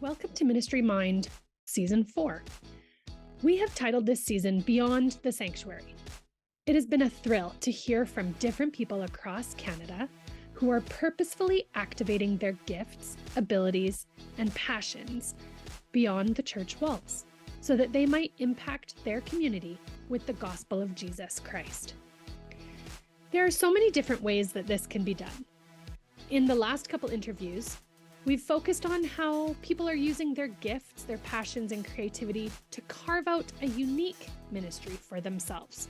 Welcome to Ministry Mind, Season 4. We have titled this season Beyond the Sanctuary. It has been a thrill to hear from different people across Canada who are purposefully activating their gifts, abilities, and passions beyond the church walls so that they might impact their community with the gospel of Jesus Christ. There are so many different ways that this can be done. In the last couple interviews, we've focused on how people are using their gifts, their passions, and creativity to carve out a unique ministry for themselves.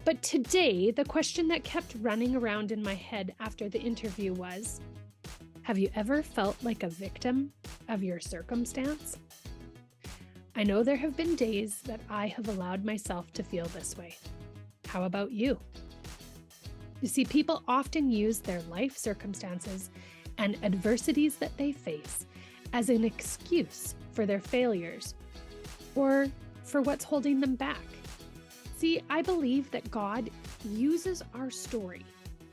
But today, the question that kept running around in my head after the interview was, have you ever felt like a victim of your circumstance? I know there have been days that I have allowed myself to feel this way. How about you? You see, people often use their life circumstances and adversities that they face as an excuse for their failures or for what's holding them back. See, I believe that God uses our story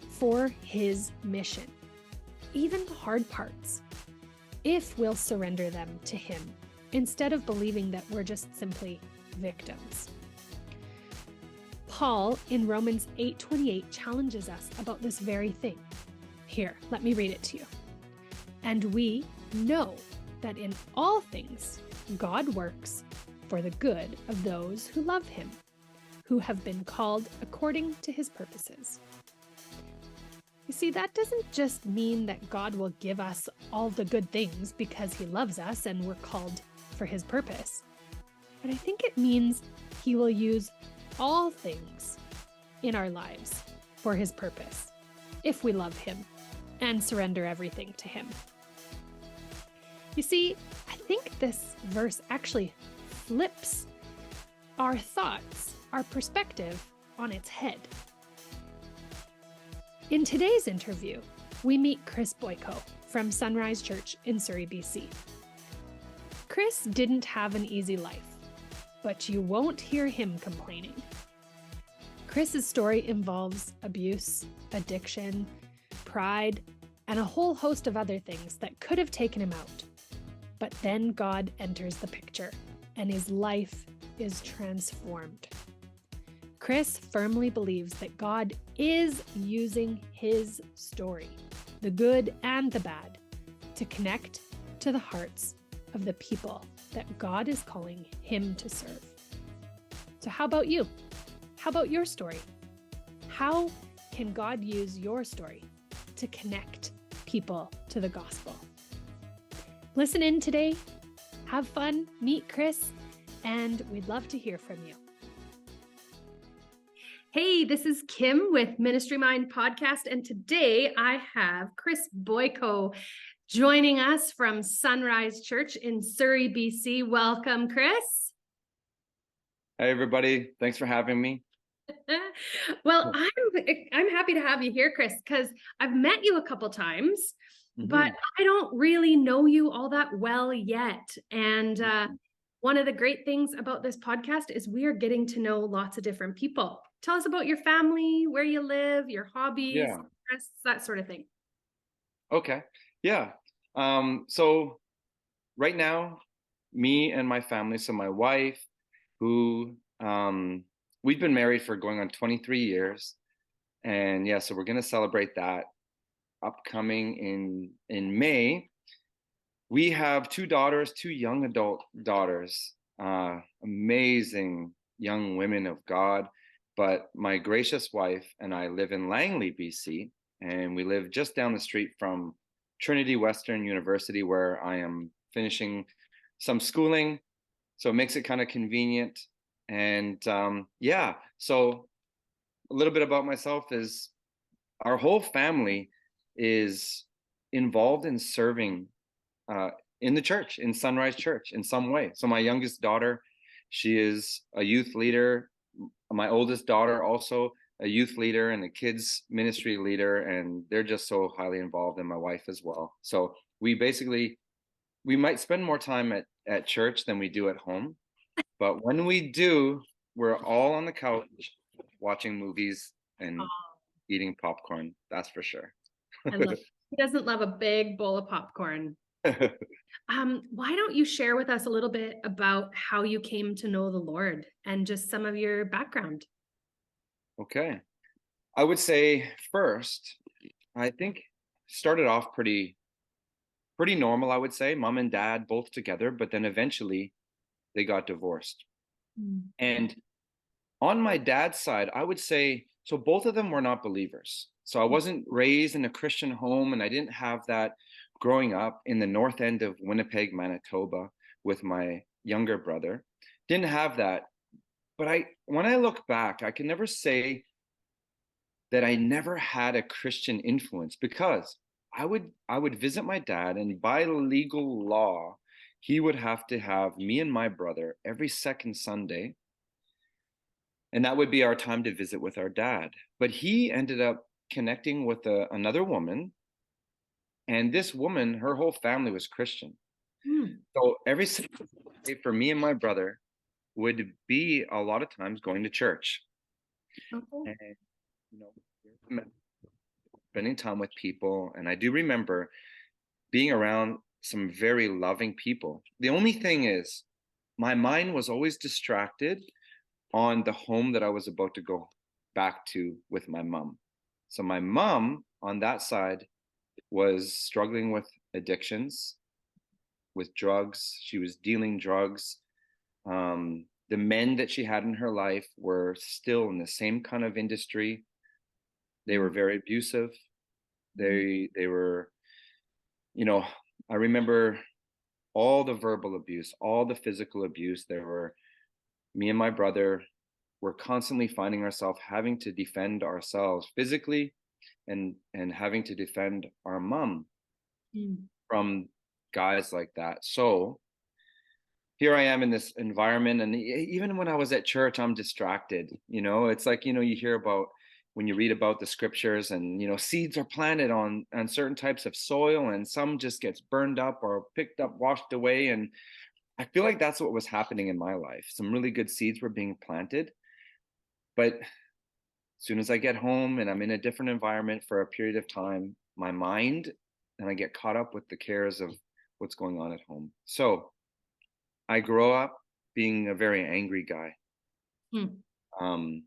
for His mission, even the hard parts, if we'll surrender them to Him instead of believing that we're just simply victims. Paul in Romans 8:28 challenges us about this very thing. Here, let me read it to you. And we know that in all things, God works for the good of those who love Him, who have been called according to His purposes. You see, that doesn't just mean that God will give us all the good things because He loves us and we're called for His purpose. But I think it means He will use all things in our lives for His purpose, if we love Him and surrender everything to Him. You see, I think this verse actually flips our thoughts, our perspective on its head. In today's interview, we meet Chris Boyko from Sunrise Church in Surrey, BC. Chris didn't have an easy life, but you won't hear him complaining. Chris's story involves abuse, addiction, pride, and a whole host of other things that could have taken him out. But then God enters the picture, and his life is transformed. Chris firmly believes that God is using his story, the good and the bad, to connect to the hearts of the people that God is calling him to serve. So how about you? How about your story? How can God use your story to connect people to the gospel? Listen in today, have fun, meet Chris, and we'd love to hear from you. Hey, this is Kim with Ministry Mind Podcast, and today I have Chris Boyko joining us from Sunrise Church in Surrey, BC. Welcome, Chris. Hey, everybody. Thanks for having me. Well, I'm happy to have you here, Chris, because I've met you a couple times, but I don't really know you all that well yet. And one of the great things about this podcast is we are getting to know lots of different people. Tell us about your family, where you live, your hobbies, interests, that sort of thing. Okay. Yeah. So right now, me and my family, so my wife, who we've been married for going on 23 years. And yeah, so we're going to celebrate that upcoming in May. We have two daughters, two young adult daughters, amazing young women of God. But my gracious wife and I live in Langley, BC, and we live just down the street from Trinity Western University, where I am finishing some schooling. So it makes it kind of convenient. And yeah, so a little bit about myself is our whole family is involved in serving in the church, in Sunrise Church in some way. So my youngest daughter, she is a youth leader. My oldest daughter also a youth leader and a kids ministry leader, and they're just so highly involved, and my wife as well. So we might spend more time at church than we do at home. But when we do, we're all on the couch watching movies and eating popcorn. That's for sure. Who doesn't love a big bowl of popcorn? Why don't you share with us a little bit about how you came to know the Lord and just some of your background? Okay. I would say first, I think started off pretty normal, I would say. Mom and dad both together, but then eventually they got divorced. Mm. And on my dad's side, I would say so both of them were not believers. So I wasn't raised in a Christian home and I didn't have that growing up in the north end of Winnipeg, Manitoba with my younger brother. Didn't have that. But I when I look back, I can never say that I never had a Christian influence because I would visit my dad and by legal law, he would have to have me and my brother every second Sunday, and that would be our time to visit with our dad. But he ended up connecting with another woman, and this woman, her whole family was Christian. Mm. So every single day for me and my brother would be a lot of times going to church Okay. and you know spending time with people. And I do remember being around some very loving people. The only thing is, my mind was always distracted on the home that I was about to go back to with my mom. So my mom on that side was struggling with addictions, with drugs. She was dealing drugs. The men that she had in her life were still in the same kind of industry. They were Mm. very abusive. Mm. They were, you know, I remember all the verbal abuse, all the physical abuse. There were me and my brother were constantly finding ourselves having to defend ourselves physically and having to defend our mom Mm. from guys like that. So here I am in this environment, and even when I was at church, I'm distracted. It's like you hear about when you read about the scriptures, and seeds are planted on certain types of soil, and some just gets burned up or picked up, washed away, and I feel like that's what was happening in my life. Some really good seeds were being planted, but as soon as I get home and I'm in a different environment for a period of time, my mind and I get caught up with the cares of what's going on at home. So I grow up being a very angry guy. Mm. Um,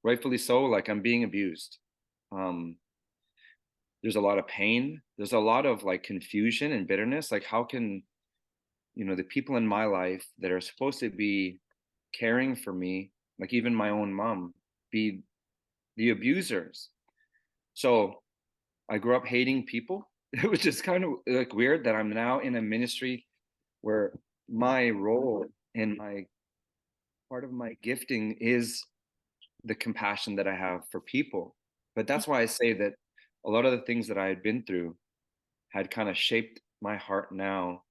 Rightfully so, like I'm being abused. Um, there's a lot of pain. There's a lot of like confusion and bitterness. Like, how can, the people in my life that are supposed to be caring for me, like even my own mom, be the abusers? So I grew up hating people. It was just kind of like weird that I'm now in a ministry where my role and my part of my gifting is the compassion that I have for people. But that's why I say that a lot of the things that I had been through had kind of shaped my heart now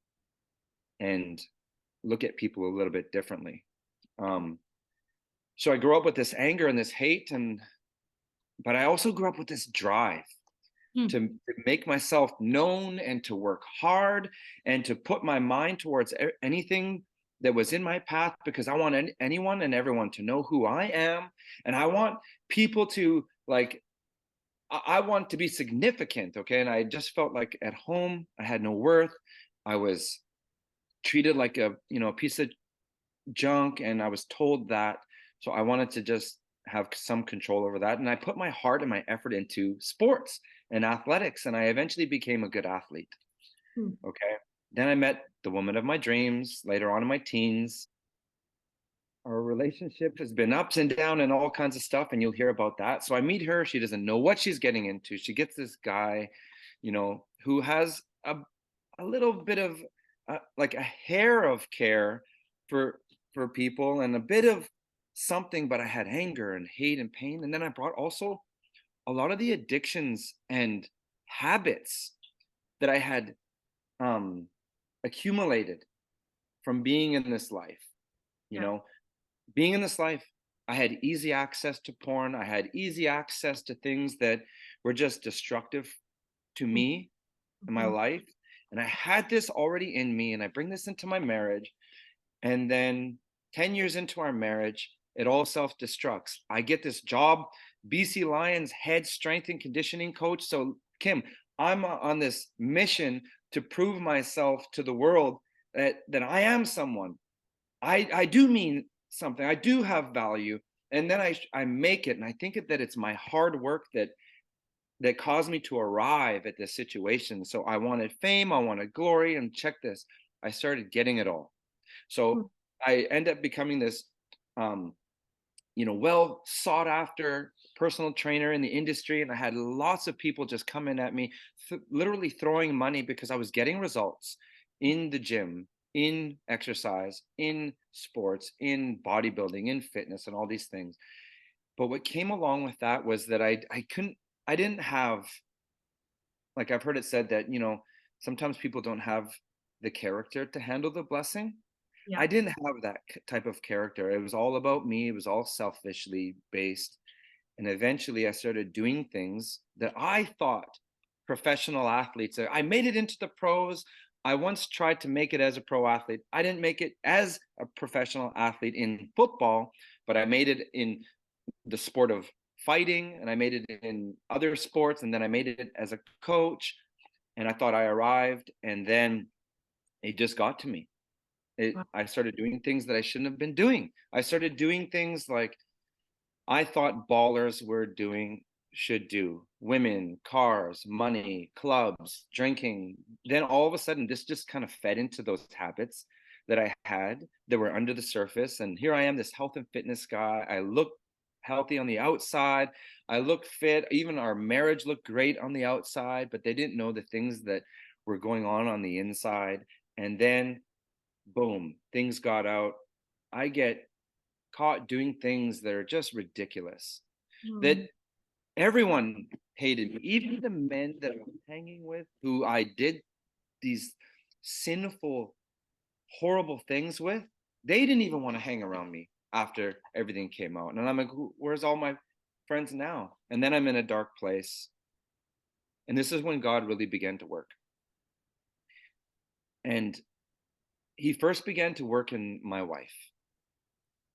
and look at people a little bit differently. Um, so I grew up with this anger and this hate, but I also grew up with this drive Mm. to make myself known and to work hard and to put my mind towards anything that was in my path because I want anyone and everyone to know who I am. And I want people to like, I want to be significant. Okay. And I just felt like at home, I had no worth. I was treated like a piece of junk, and I was told that. So I wanted to just have some control over that. And I put my heart and my effort into sports and athletics, and I eventually became a good athlete. Mm. Okay. Then I met the woman of my dreams later on in my teens. Our relationship has been ups and down and all kinds of stuff, and you'll hear about that. So I meet her. She doesn't know what she's getting into. She gets this guy, who has a little bit of like a hair of care for for people and a bit of something, but I had anger and hate and pain. And then I brought also a lot of the addictions and habits that I had um accumulated from being in this life. You Yeah. know, being in this life, I had easy access to porn. I had easy access to things that were just destructive to Mm. me in my Mhm. life. And I had this already in me, and I bring this into my marriage. And then 10 years into our marriage, it all self destructs. I get this job, BC Lions head strength and conditioning coach. So, Kim, I'm on this mission to prove myself to the world that I am someone. I do mean something. I do have value. And then I make it, and I think that it's my hard work that caused me to arrive at this situation. So I wanted fame, I wanted glory, and check this, I started getting it all. Mm. So I end up becoming this, um, well sought after personal trainer in the industry, and I had lots of people just coming at me, literally throwing money because I was getting results in the gym, in exercise, in sports, in bodybuilding, in fitness, and all these things. But what came along with that was that I didn't have, like, I've heard it said that, sometimes people don't have the character to handle the blessing. Yeah. I didn't have that type of character. It was all about me. It was all selfishly based. And eventually I started doing things that I thought professional athletes, I made it into the pros. I once tried to make it as a pro athlete. I didn't make it as a professional athlete in football, but I made it in the sport of fighting, and I made it in other sports, and then I made it as a coach, and I thought I arrived, and then it just got to me. Wow. I started doing things that I shouldn't have been doing. I started doing things like I thought ballers were doing should do. Women, cars, money, clubs, drinking. Then all of a sudden this just kind of fed into those habits that I had that were under the surface. And here I am, this health and fitness guy. I look healthy on the outside. I look fit. Even our marriage looked great on the outside, but they didn't know the things that were going on the inside. And then boom, things got out. I get caught doing things that are just ridiculous, that Mm. everyone hated me, even the men that I was hanging with, who I did these sinful, horrible things with. They didn't even want to hang around me after everything came out. And I'm like, where's all my friends now? And then I'm in a dark place. And this is when God really began to work. And he first began to work in my wife.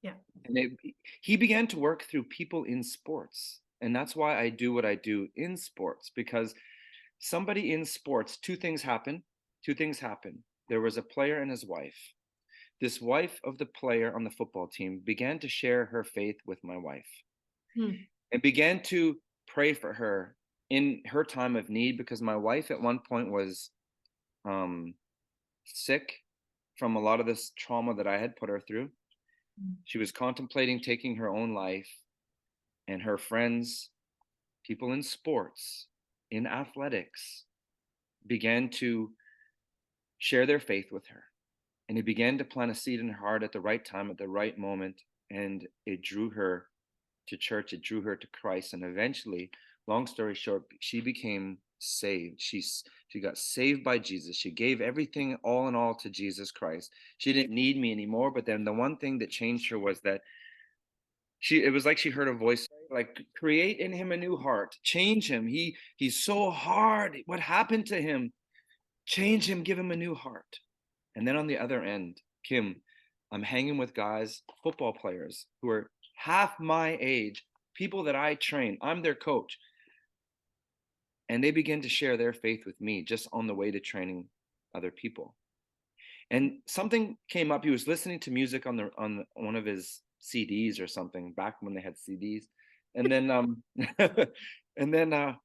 Yeah. And he began to work through people in sports. And that's why I do what I do in sports, because somebody in sports, two things happen. Two things happen. There was a player and his wife. This wife of the player on the football team began to share her faith with my wife Mm. and began to pray for her in her time of need, because my wife at one point was um, sick from a lot of this trauma that I had put her through. Mm. She was contemplating taking her own life, and her friends, people in sports, in athletics, began to share their faith with her. And he began to plant a seed in her heart at the right time, at the right moment. And it drew her to church, it drew her to Christ. And eventually, long story short, she became saved. She got saved by Jesus. She gave everything all in all to Jesus Christ. She didn't need me anymore. But then the one thing that changed her was that it was like she heard a voice like, create in him a new heart, change him. He's so hard. What happened to him? Change him, give him a new heart. And then on the other end, Kim, I'm hanging with guys, football players who are half my age, people that I train. I'm their coach. And they begin to share their faith with me just on the way to training other people. And something came up. He was listening to music on one of his CDs or something back when they had CDs. And then and then I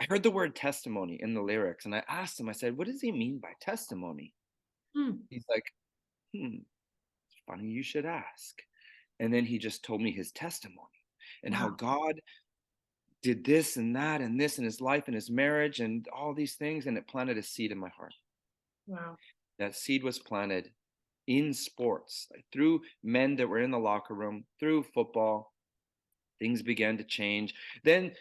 heard the word testimony in the lyrics, and I asked him, I said, what does he mean by testimony? Mm. He's like, it's funny you should ask. And then he just told me his testimony and how Wow. God did this and that and this in his life and his marriage and all these things. And it planted a seed in my heart. Wow. That seed was planted in sports, like through men that were in the locker room, through football. Things began to change. Then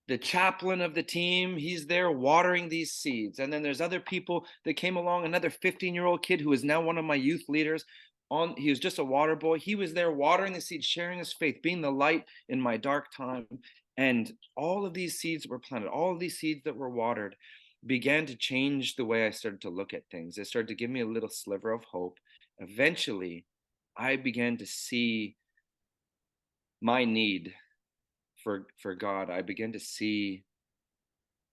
the chaplain of the team, he's there watering these seeds. And then there's other people that came along, another 15-year-old kid who is now one of my youth leaders. He was just a water boy. He was there watering the seeds, sharing his faith, being the light in my dark time. And all of these seeds were planted, all of these seeds that were watered began to change the way I started to look at things. It started to give me a little sliver of hope. Eventually, I began to see my need for God. I began to see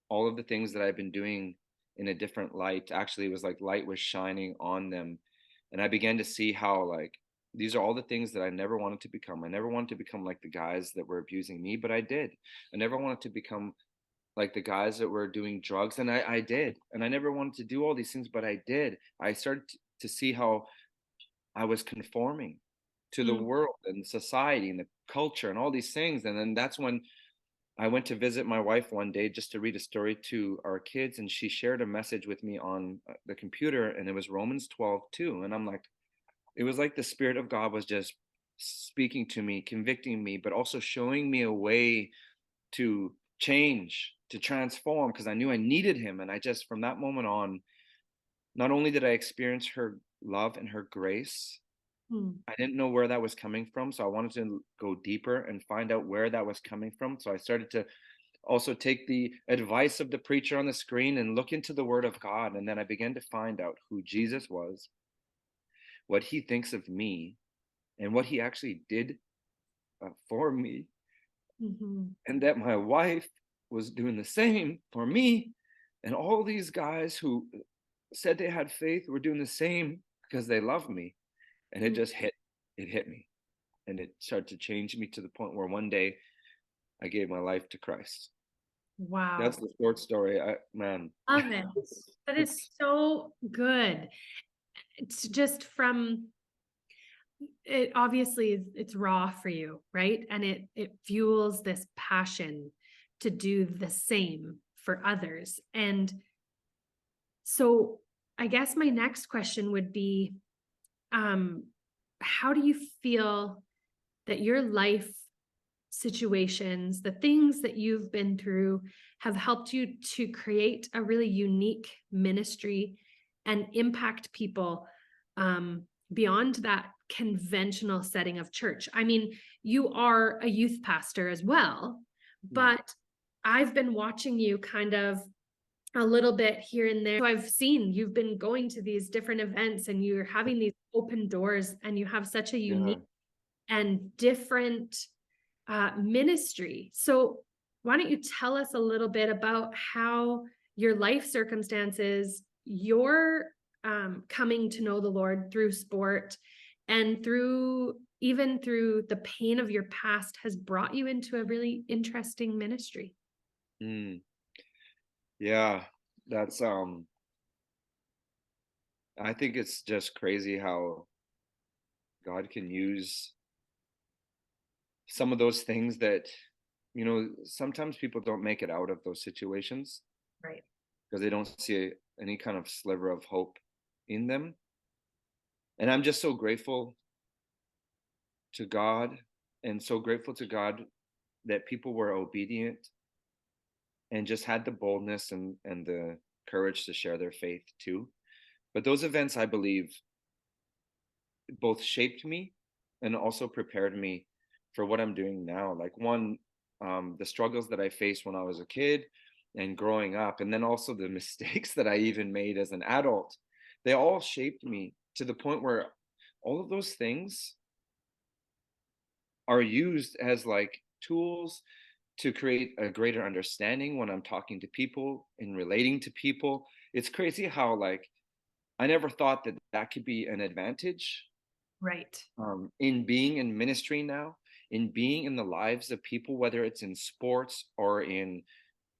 all of the things that I've been doing in a different light. Actually, it was like light was shining on them. And I began to see how, like, these are all the things that I never wanted to become. I never wanted to become like the guys that were abusing me, but I did. I never wanted to become like the guys that were doing drugs, and I did. And I never wanted to do all these things, but I did. I started to see how I was conforming to the Mm. world and society and the culture and all these things. And then that's when I went to visit my wife one day just to read a story to our kids, and she shared a message with me on the computer, and it was Romans 12:2. And I'm like, it was like the Spirit of God was just speaking to me, convicting me, but also showing me a way to change, to transform, because I knew I needed Him. And I just, from that moment on, not only did I experience her love and her grace, Mm. I didn't know where that was coming from. So I wanted to go deeper and find out where that was coming from. So I started to also take the advice of the preacher on the screen and look into the Word of God. And then I began to find out who Jesus was, what He thinks of me, and what He actually did for me. Mm-hmm. And that my wife was doing the same for me. And all these guys who said they had faith were doing the same because they love me. And it just hit me. And it started to change me to the point where one day I gave my life to Christ. That's Wow. the short story. Man. Love it. That is so good. It's just from it obviously it's raw for you, right? And it fuels this passion to do the same for others. And so I guess my next question would be um how do you feel that your life situations, the things that you've been through, have helped you to create a really unique ministry and impact people beyond that conventional setting of church? I mean, you are a youth pastor as well, but I've been watching you kind of a little bit here and there. So I've seen you've been going to these different events and you're having these open doors, and you have such a Yeah. unique and different ministry. So why don't you tell us a little bit about how your life circumstances, your coming to know the Lord through sport and through even through the pain of your past has brought you into a really interesting ministry? Mm. Yeah. That's I think it's just crazy how God can use some of those things that, sometimes people don't make it out of those situations Right. because they don't see any kind of sliver of hope in them. And I'm just so grateful to God, and so grateful to God that people were obedient and just had the boldness and the courage to share their faith too. But those events, I believe, both shaped me and also prepared me for what I'm doing now. Like, one, the struggles that I faced when I was a kid and growing up, and then also the mistakes that I even made as an adult, they all shaped me to the point where all of those things are used as like tools to create a greater understanding when I'm talking to people and relating to people. It's crazy how, like, I never thought that that could be an advantage Right. in being in ministry now, in being in the lives of people, whether it's in sports or in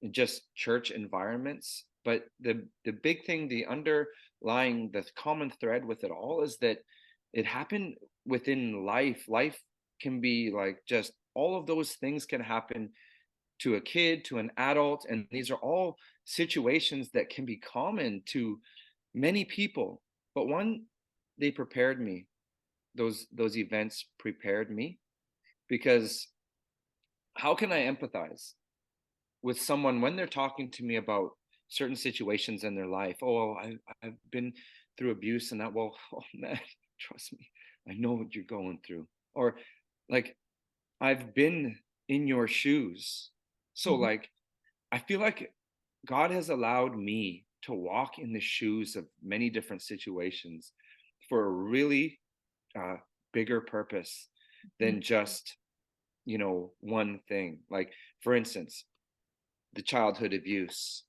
just church environments. But the big thing, the underlying, the common thread with it all is that it happened within life. Life can be like, just all of those things can happen to a kid, to an adult, and these are all situations that can be common to many people. But one, they prepared me. Those events prepared me, because how can I empathize with someone when they're talking to me about certain situations in their life? Oh, I've been through abuse and that. Well, oh man, trust me, I know what you're going through. Or like, I've been in your shoes. So Mhm. like, I feel like God has allowed me to walk in the shoes of many different situations for a really uh, bigger purpose than just, one thing. Like, for instance, the childhood abuse,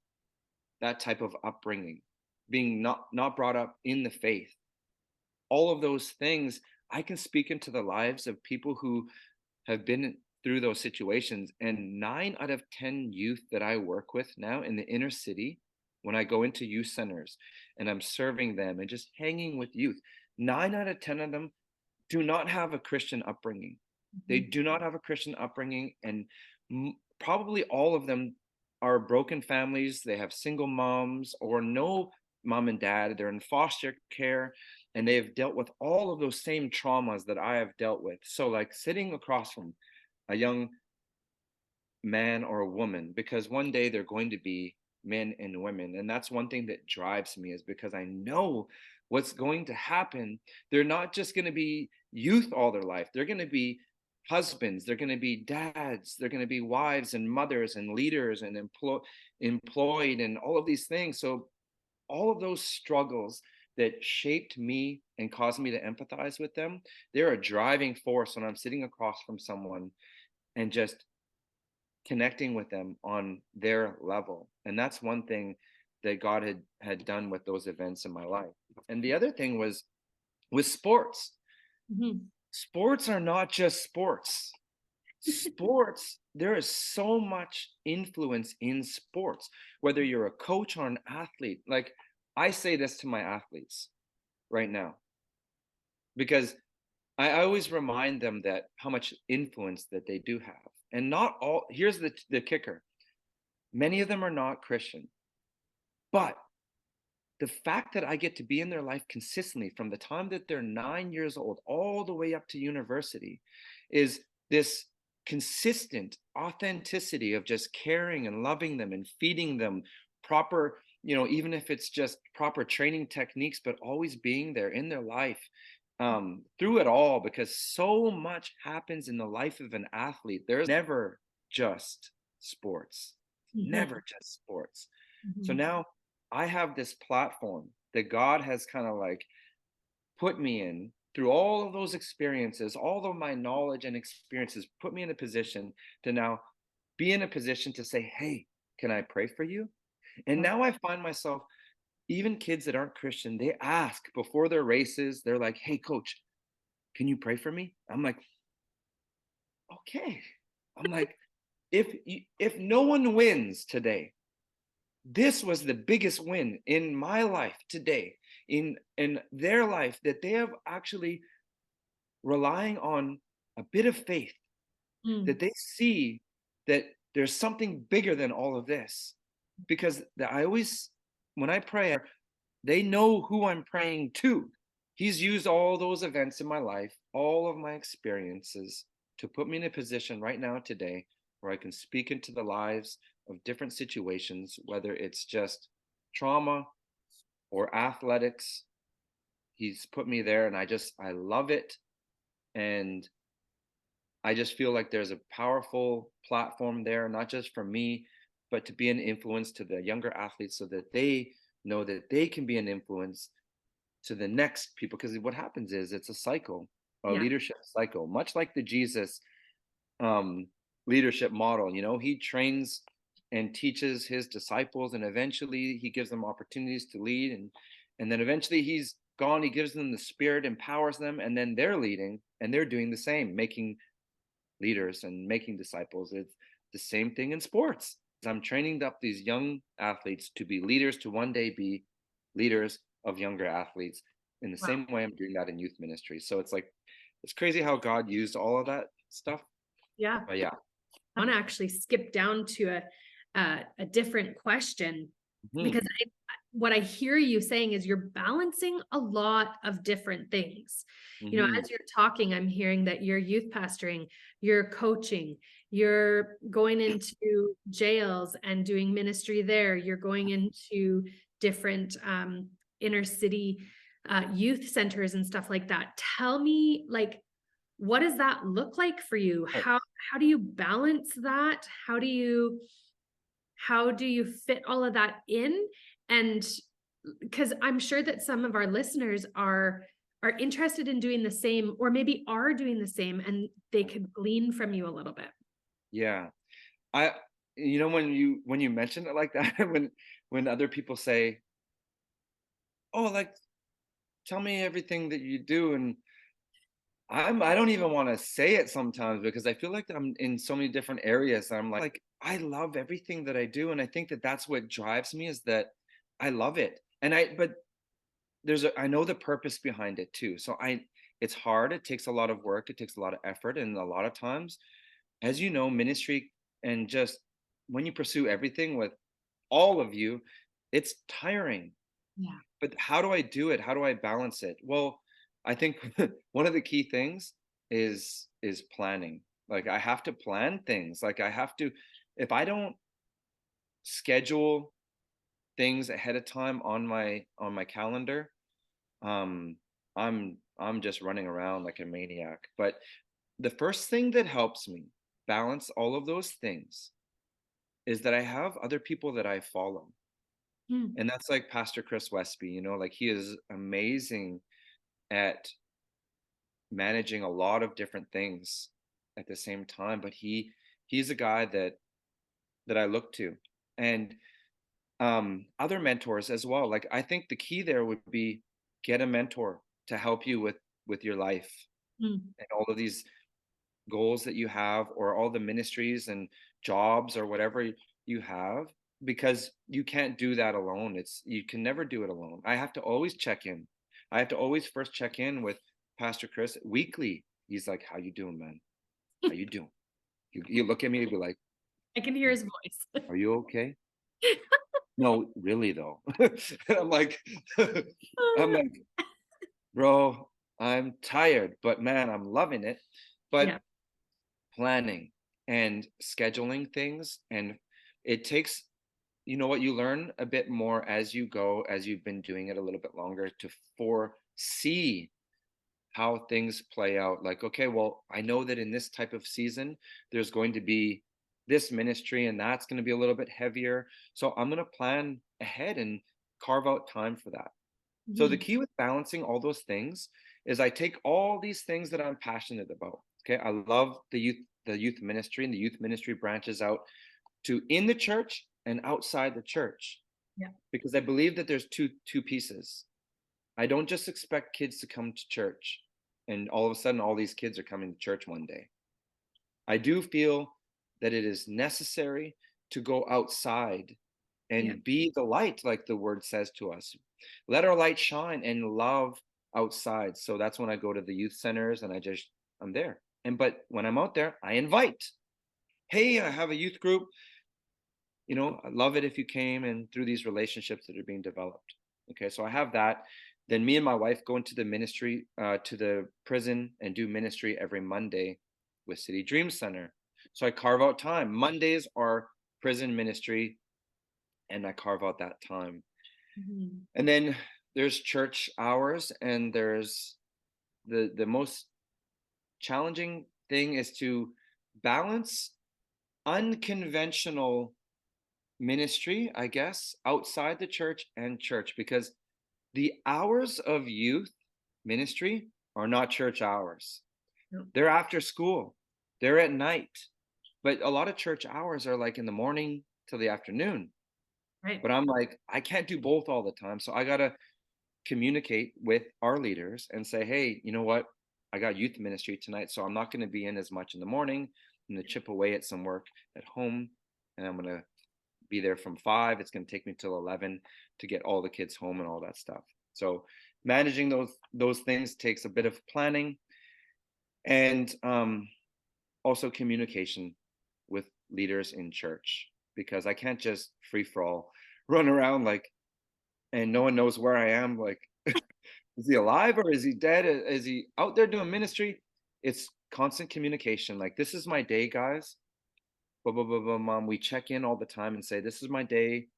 that type of upbringing, being not brought up in the faith, all of those things, I can speak into the lives of people who have been through those situations. And 9 out of 10 youth that I work with now in the inner city, when I go into youth centers and I'm serving them and just hanging with youth, 9 out of 10 of them do not have a Christian upbringing. They do not have a Christian upbringing, and probably all of them are broken families. They have single moms or no mom and dad. They're in foster care, and they have dealt with all of those same traumas that I have dealt with. So, like sitting across from a young man or a woman, because one day they're going to be men and women, and that's one thing that drives me, is because I know what's going to happen. They're not just going to be youth all their life. They're going to be husbands, they're going to be dads, they're going to be wives and mothers and leaders and employed and all of these things. So all of those struggles that shaped me and caused me to empathize with them, they're a driving force when I'm sitting across from someone and just connecting with them on their level. And that's one thing that God had done with those events in my life. And the other thing was with sports. Sports are not just sports. Sports, there is so much influence in sports, whether you're a coach or an athlete. Like, I say this to my athletes right now, because I always remind them that how much influence that they do have. And not all, here's the kicker. Many of them are not Christian, but the fact that I get to be in their life consistently from the time that they're 9 years old all the way up to university is this consistent authenticity of just caring and loving them and feeding them proper, even if it's just proper training techniques, but always being there in their life through it all, because so much happens in the life of an athlete. There's never just sports, never just sports. So now I have this platform that God has kind of like put me in through all of those experiences, all of my knowledge and experiences, put me in a position to now be in a position to say, hey, can I pray for you? And now I find myself, even kids that aren't Christian, they ask before their races, they're like, hey, coach, can you pray for me? I'm like, okay. I'm like, if no one wins today, this was the biggest win in my life today, in their life, that they have actually relying on a bit of faith, that they see that there's something bigger than all of this. Because I always, when I pray, they know who I'm praying to. He's used all those events in my life, all of my experiences, to put me in a position right now today where I can speak into the lives of different situations, whether it's just trauma or athletics. He's put me there, and I love it. And I just feel like there's a powerful platform there, not just for me, but to be an influence to the younger athletes so that they know that they can be an influence to the next people. Because what happens is it's a cycle, a leadership cycle, much like the Jesus leadership model. He trains and teaches his disciples, and eventually he gives them opportunities to lead, and then eventually he's gone, he gives them the Spirit, empowers them, and then they're leading and they're doing the same, making leaders and making disciples. It's the same thing in sports. I'm training up these young athletes to be leaders, to one day be leaders of younger athletes. In the same way I'm doing that in youth ministry. So it's like, it's crazy how God used all of that stuff. But yeah. I want to actually skip down to a different question, because what I hear you saying is you're balancing a lot of different things. As you're talking, I'm hearing that you're youth pastoring, you're coaching, you're going into jails and doing ministry there. You're going into different inner city youth centers and stuff like that. Tell me, like, what does that look like for you? How do you balance that? How do you fit all of that in? And because I'm sure that some of our listeners are interested in doing the same, or maybe are doing the same, and they could glean from you a little bit. Yeah. When you mentioned it like that, when when other people say, oh, like, tell me everything that you do. And I don't even want to say it sometimes because I feel like I'm in so many different areas. I'm like, I love everything that I do. And I think that that's what drives me, is that I love it. But I know the purpose behind it too. So it's hard. It takes a lot of work. It takes a lot of effort. And a lot of times, as you know, ministry, and just when you pursue everything with all of you, it's tiring. Yeah. But how do I do it? How do I balance it? Well, I think one of the key things is planning. Like, I have to plan things. Like, I have to, if I don't schedule things ahead of time on my calendar, um I'm just running around like a maniac. But the first thing that helps me balance all of those things is that I have other people that I follow. Mm. And that's like Pastor Chris Westby, like he is amazing at managing a lot of different things at the same time. But he's a guy that I look to. And other mentors as well. Like, I think the key there would be, get a mentor to help you with your life Mm. and all of these goals that you have, or all the ministries and jobs or whatever you have, because you can't do that alone. You can never do it alone. I have to always check in. I have to always first check in with Pastor Chris weekly. He's like, how you doing, man? How you doing? You look at me and be like, I can hear his voice. are you okay? No, really though. I'm like, I'm like, bro, I'm tired, but man, I'm loving it. Yeah. But planning and scheduling things, and it takes, what you learn a bit more as you go, as you've been doing it a little bit longer, to foresee how things play out. Like, okay, well, I know that in this type of season, there's going to be this ministry, and that's going to be a little bit heavier. So I'm going to plan ahead and carve out time for that. So the Mhm. key with balancing all those things is, I take all these things that I'm passionate about. Okay. I love the youth ministry, and the youth ministry branches out to in the church and outside the church, Yeah. because I believe that there's two pieces. I don't just expect kids to come to church and all of a sudden all these kids are coming to church one day. I do feel that it is necessary to go outside Yeah. and be the light, like the word says to us. Let our light shine and love outside. So that's when I go to the youth centers, and I'm there. But when I'm out there, I invite, hey, I have a youth group. I love it if you came, and through these relationships that are being developed. Okay, so I have that. Then me and my wife go into the ministry, to the prison, and do ministry every Monday with City Dream Center. So I carve out time. Mondays are prison ministry, and I carve out that time. Mhm. And then there's church hours, and there's the most challenging thing is to balance unconventional ministry, I guess, outside the church and church, because the hours of youth ministry are not church hours. No. They're after school, they're at night. But a lot of church hours are like in the morning till the afternoon. Right. But I'm like, I can't do both all the time. So I got to communicate with our leaders and say, hey, you know what? I got youth ministry tonight, so I'm not going to be in as much in the morning. I'm going to chip away at some work at home, and I'm going to be there from 5. It's going to take me till 11 to get all the kids home and all that stuff. So managing those things takes a bit of planning, and also communication with leaders in church, because I can't just free for all run around like, and no one knows where I am. Like, is he alive or is he dead? Is he out there doing ministry? It's constant communication. Like, this is my day, guys. Blah, blah, blah, blah, mom. We check in all the time and say, this is my day.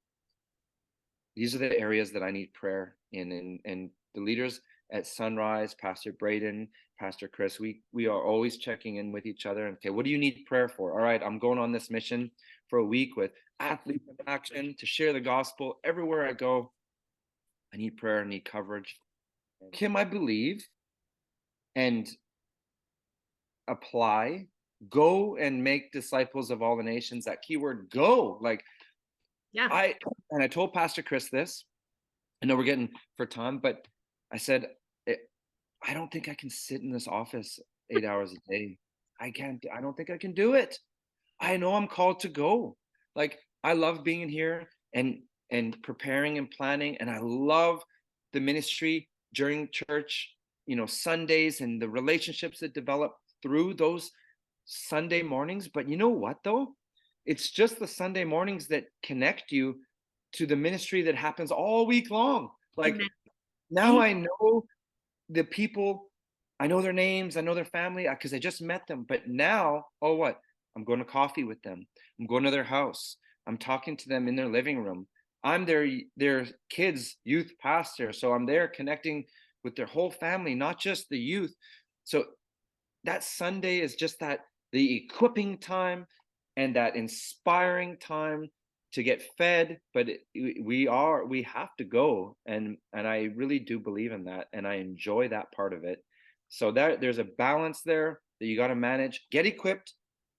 These are the areas that I need prayer in. And the leaders at Sunrise, Pastor Braden, Pastor Chris, we are always checking in with each other. And, okay, what do you need prayer for? All right, I'm going on this mission for a week with Athletes in Action to share the gospel everywhere I go. I need prayer, I need coverage. Kim, I believe and apply, go and make disciples of all the nations. That keyword go, like, Yeah. I told Pastor Chris this. I know we're getting for time, but I said, I don't think I can sit in this office 8 hours a day. I don't think I can do it. I know I'm called to go. Like, I love being in here and preparing and planning, and I love the ministry during church, Sundays, and the relationships that develop through those Sunday mornings. But you know what though? It's just the Sunday mornings that connect you to the ministry that happens all week long. Like, Amen. now I know the people, I know their names, I know their family because I just met them. But now, oh, what? I'm going to coffee with them. I'm going to their house. I'm talking to them in their living room. I'm their kids' youth pastor, so I'm there connecting with their whole family, not just the youth. So that Sunday is just the equipping time and that inspiring time to get fed. But we have to go, and I really do believe in that, and I enjoy that part of it. So there's a balance there that you got to manage. Get equipped,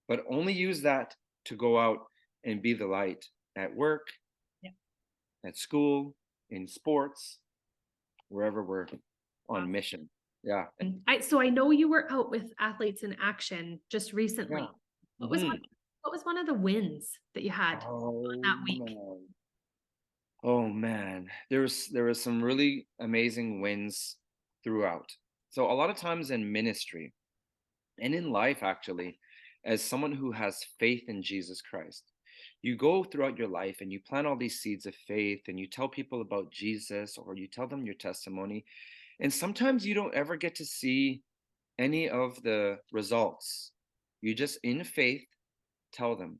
but only use that to go out and be the light at work, Yeah. at school, in sports, wherever we're Wow. on mission. Yeah. So I know you were out with Athletes in Action just Yeah. recently. What was Hmm. what was one of the wins that you had on Oh that week? man. Oh man. There was some really amazing wins throughout. So a lot of times in ministry and in life actually, as someone who has faith in Jesus Christ, you go throughout your life and you plant all these seeds of faith and you tell people about Jesus or you tell them your testimony. And sometimes you don't ever get to see any of the results. You just in faith tell them.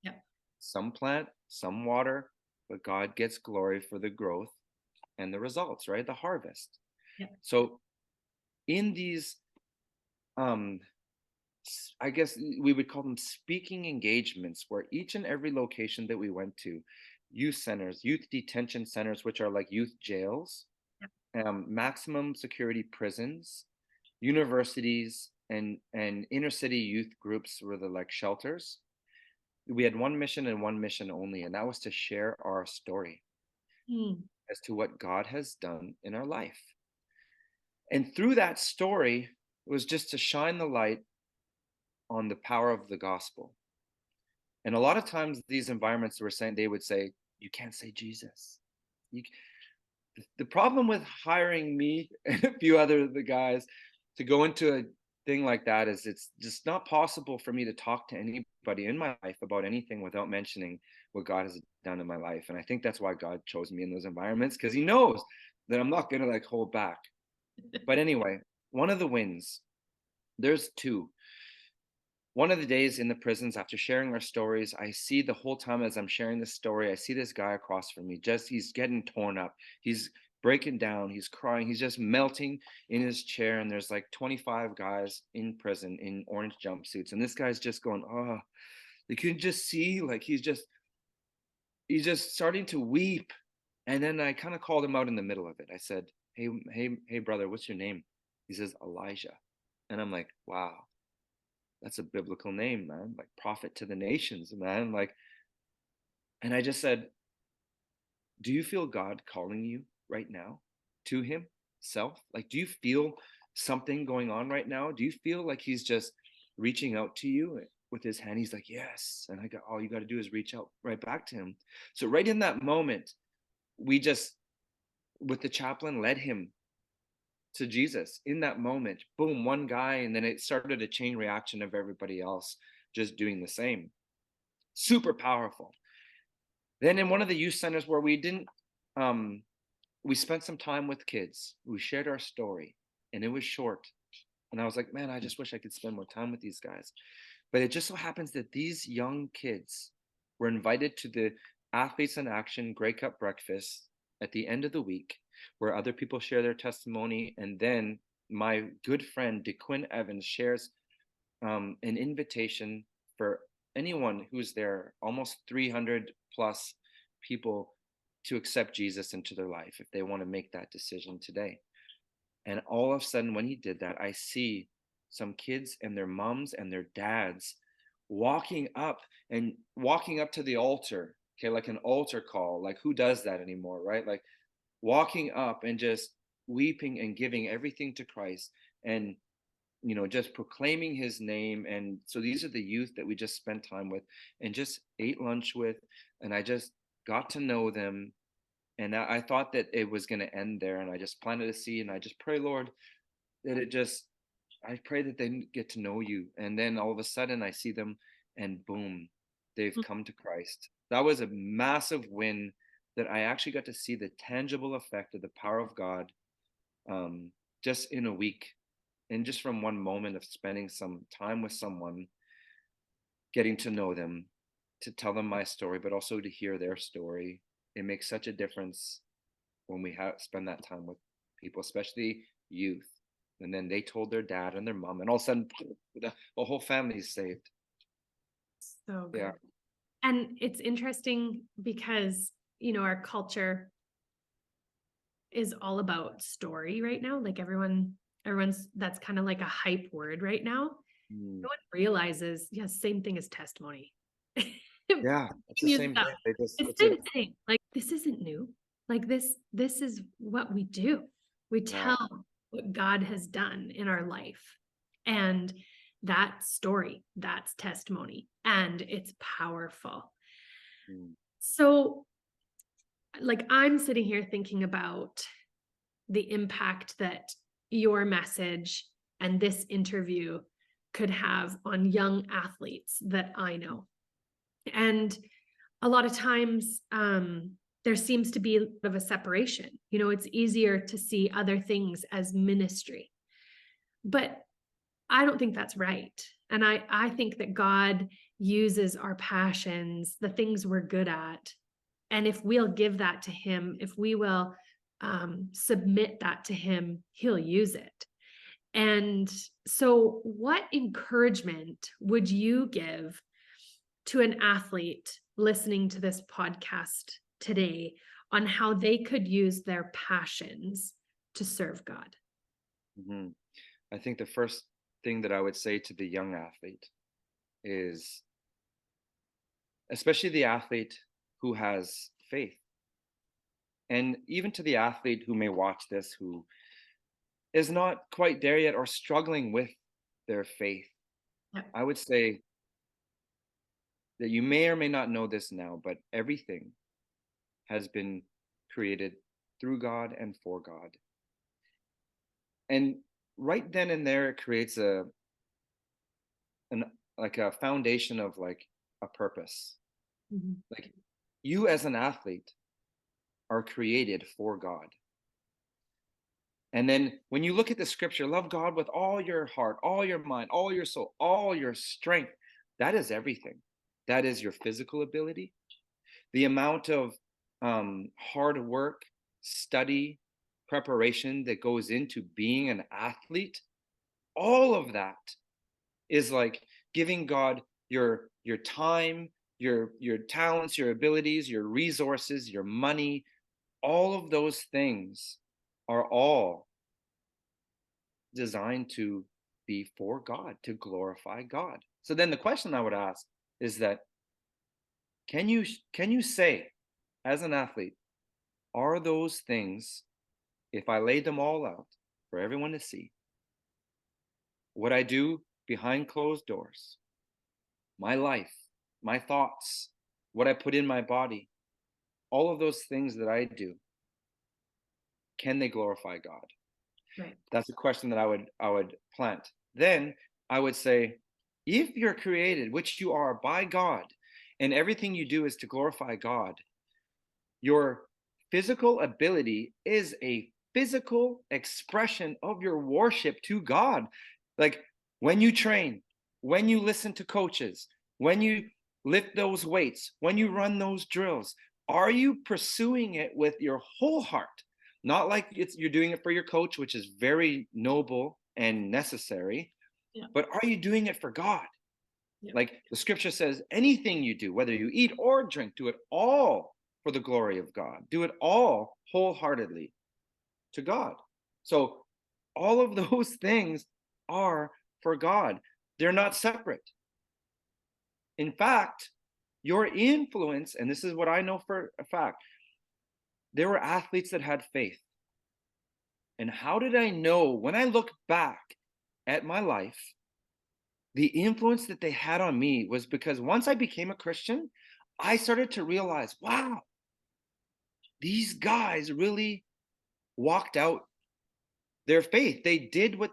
Yeah. Some plant, some water, but God gets glory for the growth and the results, right? The harvest. Yeah. So in these, um, I guess we would call them speaking engagements, where each and every location that we went to, youth centers, youth detention centers, which are like youth jails, maximum security prisons, universities, and inner city youth groups were the like shelters. We had one mission and one mission only, and that was to share our story Mm. as to what God has done in our life. And through that story, it was just to shine the light on the power of the gospel. And a lot of times, these environments were saying, they would say, you can't say Jesus. You, the problem with hiring me and a few other of the guys to go into a thing like that is it's just not possible for me to talk to anybody in my life about anything without mentioning what God has done in my life. And I think that's why God chose me in those environments, because he knows that I'm not going to like hold back. But anyway, one of the wins, there's two. One of the days in the prisons, after sharing our stories, I see the whole time as I'm sharing this story, I see this guy across from me. He's getting torn up. He's breaking down. He's crying. He's just melting in his chair. And there's like 25 guys in prison in orange jumpsuits. And this guy's just going, oh, you can just see like he's just starting to weep. And then I kind of called him out in the middle of it. I said, hey, brother, what's your name? He says, Elijah. And I'm like, wow, that's a biblical name, man. Like prophet to the nations, man. Like, and I just said, do you feel God calling you right now to himself? Like, do you feel something going on right now? Do you feel like he's just reaching out to you with his hand? He's like, yes. And I got, all you got to do is reach out right back to him. So right in that moment, we just, with the chaplain, led him to Jesus in that moment. Boom, one guy, and then it started a chain reaction of everybody else just doing the same. Super powerful. Then in one of the youth centers where we spent some time with kids. We shared our story, and it was short. And I was like, man, I just wish I could spend more time with these guys. But it just so happens that these young kids were invited to the Athletes in Action Grey Cup breakfast at the end of the week, where other people share their testimony. And then my good friend, DeQuinn Evans, shares an invitation for anyone who's there, almost 300 plus people, to accept Jesus into their life if they want to make that decision today. And all of a sudden, when he did that, I see some kids and their moms and their dads walking up to the altar Okay, like an altar call. Like who does that anymore, right? Like walking up and just weeping and giving everything to Christ and just proclaiming his name. And so these are the youth that we just spent time with and just ate lunch with, and I just got to know them. And I thought that it was going to end there, and I just planted a seed, and I just pray, Lord, that I pray that they get to know you. And then all of a sudden I see them, and boom, they've come to Christ. That was a massive win, that I actually got to see the tangible effect of the power of God, just in a week. And just from one moment of spending some time with someone, getting to know them, to tell them my story, but also to hear their story. It makes such a difference when we spend that time with people, especially youth. And then they told their dad and their mom, and all of a sudden, the whole family's saved. So good. Yeah. And it's interesting because, our culture is all about story right now. Like everyone's that's kind of like a hype word right now. Mm. No one realizes, yes, same thing as testimony. Yeah, it's the same thing. It's It's the a same thing. Like this isn't new. Like this is what we do. We wow. tell what God has done in our life. And that story, that's testimony. And it's powerful. Mm. So, like, I'm sitting here thinking about the impact that your message and this interview could have on young athletes that I know. And a lot of times, there seems to be a bit of a separation. It's easier to see other things as ministry. But I don't think that's right. And I think that God uses our passions, the things we're good at. And if we'll give that to him, if we will submit that to him, he'll use it. And so, what encouragement would you give to an athlete listening to this podcast today on how they could use their passions to serve God? Hmm. I think the first thing that I would say to the young athlete is, especially the athlete who has faith, and even to the athlete who may watch this who is not quite there yet or struggling with their faith, Yeah. I would say that you may or may not know this now, but everything has been created through God and for God. And right then and there, it creates an like a foundation of like a purpose. Mhm. Like you as an athlete are created for God. And then when you look at the scripture, love God with all your heart, all your mind, all your soul, all your strength. That is everything. That is your physical ability, the amount of hard work, study, preparation that goes into being an athlete. All of that is like giving God your time, your talents, your abilities, your resources, your money. All of those things are all designed to be for God, to glorify God. So then the question I would ask is that can you say as an athlete, are those things, if I laid them all out for everyone to see, what I do behind closed doors, my life, my thoughts, what I put in my body, all of those things that I do, can they glorify God? Right. That's a question that I would plant. Then I would say, if you're created, which you are by God, and everything you do is to glorify God, your physical ability is a physical expression of your worship to God. Like when you train, when you listen to coaches, when you lift those weights, when you run those drills, are you pursuing it with your whole heart? Not like you're doing it for your coach, which is very noble and necessary, Yeah. but are you doing it for God? Yeah. Like the scripture says, anything you do, whether you eat or drink, do it all for the glory of God. Do it all wholeheartedly to God. So all of those things are for God. They're not separate. In fact, your influence, and this is what I know for a fact, there were athletes that had faith. And how did I know when I look back at my life, the influence that they had on me was because once I became a Christian, I started to realize, wow, these guys really walked out their faith. They did what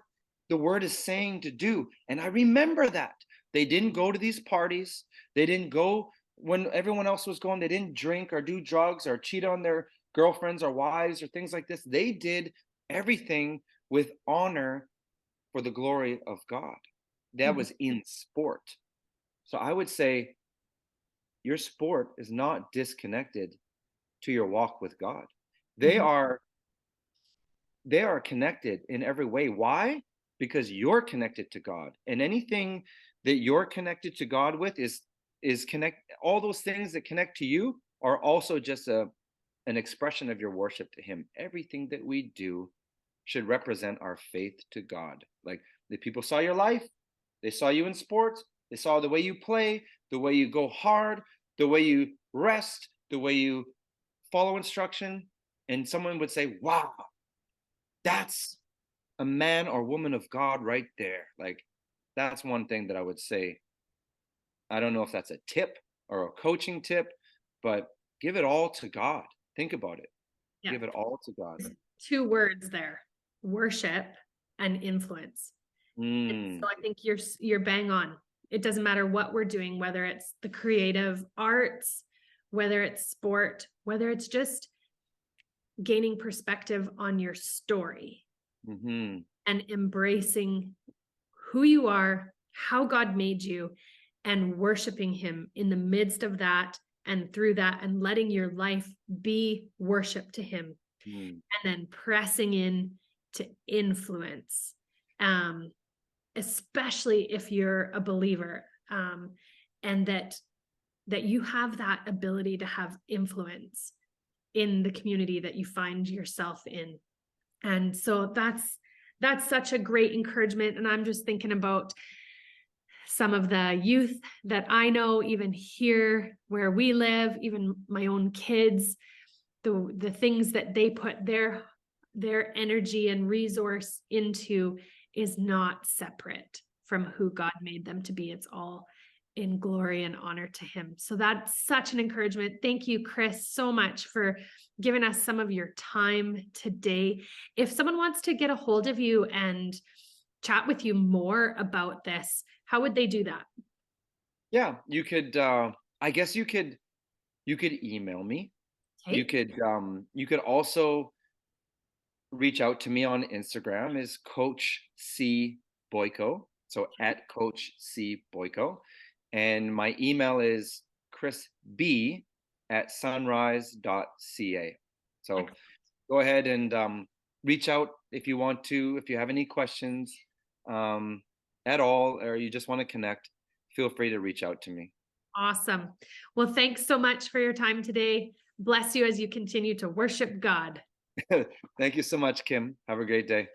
the word is saying to do. And I remember that. They didn't go to these parties. They didn't go when everyone else was going. They didn't drink or do drugs or cheat on their girlfriends or wives or things like this. They did everything with honor for the glory of God. That was in sport. So I would say your sport is not disconnected to your walk with God. They are connected in every way. Why? Because you're connected to God. And anything that you're connected to God with is connect all those things that connect to you are also just an expression of your worship to him. Everything that we do should represent our faith to God. Like the people saw your life, they saw you in sports, they saw the way you play, the way you go hard, the way you rest, the way you follow instruction, and someone would say, wow, that's a man or woman of God right there. Like that's one thing that I would say. I don't know if that's a tip or a coaching tip, but give it all to God. Think about it. Yeah. Give it all to God. 2 words there: worship and influence. And so I think you're bang on. It doesn't matter what we're doing, whether it's the creative arts, whether it's sport, whether it's just gaining perspective on your story and embracing who you are, how God made you, and worshiping him in the midst of that and through that, and letting your life be worship to him, and then pressing in to influence, especially if you're a believer, and that you have that ability to have influence in the community that you find yourself in. And so that's such a great encouragement. And I'm just thinking about some of the youth that I know, even here where we live, even my own kids, the things that they put their energy and resource into is not separate from who God made them to be. It's all in glory and honor to him. So that's such an encouragement. Thank you, Chris, so much for giving us some of your time today. If someone wants to get a hold of you and chat with you more about this, how would they do that? Yeah, you could I guess you could email me. Okay. You could also reach out to me on Instagram is Coach C Boyko. So at Coach C Boyko. And my email is chrisb@sunrise.ca. So go ahead and reach out if you want to, if you have any questions at all, or you just want to connect, feel free to reach out to me. Awesome. Well, thanks so much for your time today. Bless you as you continue to worship God. Thank you so much, Kim. Have a great day.